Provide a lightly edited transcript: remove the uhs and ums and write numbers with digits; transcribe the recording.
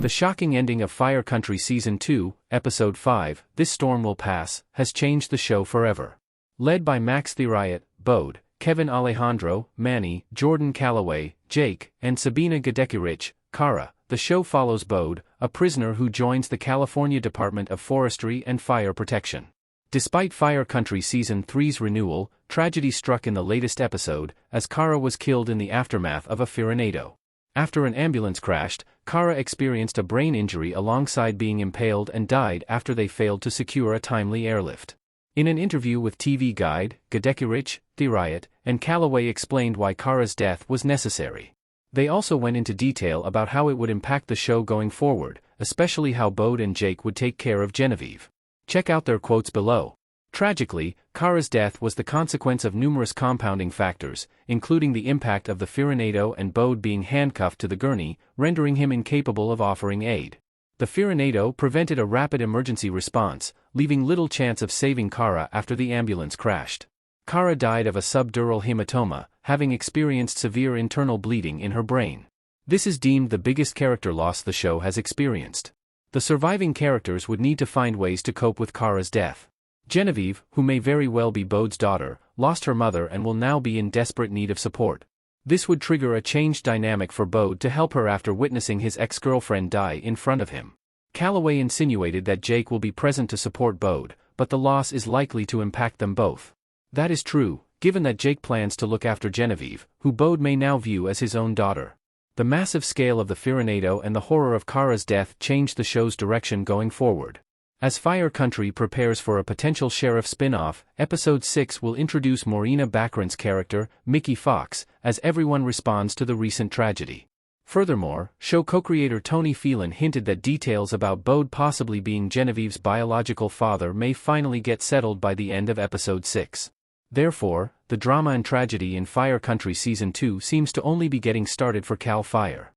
The shocking ending of Fire Country Season 2, Episode 5, This Storm Will Pass, has changed the show forever. Led by Max the Riot, Bode, Kevin Alejandro, Manny, Jordan Calloway, Jake, and Sabina Gadecki-Rich, Cara, the show follows Bode, a prisoner who joins the California Department of Forestry and Fire Protection. Despite Fire Country Season 3's renewal, tragedy struck in the latest episode, as Cara was killed in the aftermath of a Firenado. After an ambulance crashed, Cara experienced a brain injury alongside being impaled and died after they failed to secure a timely airlift. In an interview with TV Guide, Gadecki-Rich, The Riot, and Calloway explained why Cara's death was necessary. They also went into detail about how it would impact the show going forward, especially how Bode and Jake would take care of Genevieve. Check out their quotes below. Tragically, Cara's death was the consequence of numerous compounding factors, including the impact of the Firenado and Bode being handcuffed to the gurney, rendering him incapable of offering aid. The Firenado prevented a rapid emergency response, leaving little chance of saving Cara after the ambulance crashed. Cara died of a subdural hematoma, having experienced severe internal bleeding in her brain. This is deemed the biggest character loss the show has experienced. The surviving characters would need to find ways to cope with Cara's death. Genevieve, who may very well be Bode's daughter, lost her mother and will now be in desperate need of support. This would trigger a changed dynamic for Bode to help her after witnessing his ex-girlfriend die in front of him. Calloway insinuated that Jake will be present to support Bode, but the loss is likely to impact them both. That is true, given that Jake plans to look after Genevieve, who Bode may now view as his own daughter. The massive scale of the Firenado and the horror of Cara's death changed the show's direction going forward. As Fire Country prepares for a potential sheriff spin-off, Episode 6 will introduce Morena Baccarin's character, Mickey Fox, as everyone responds to the recent tragedy. Furthermore, show co-creator Tony Phelan hinted that details about Bode possibly being Genevieve's biological father may finally get settled by the end of Episode 6. Therefore, the drama and tragedy in Fire Country Season 2 seems to only be getting started for Cal Fire.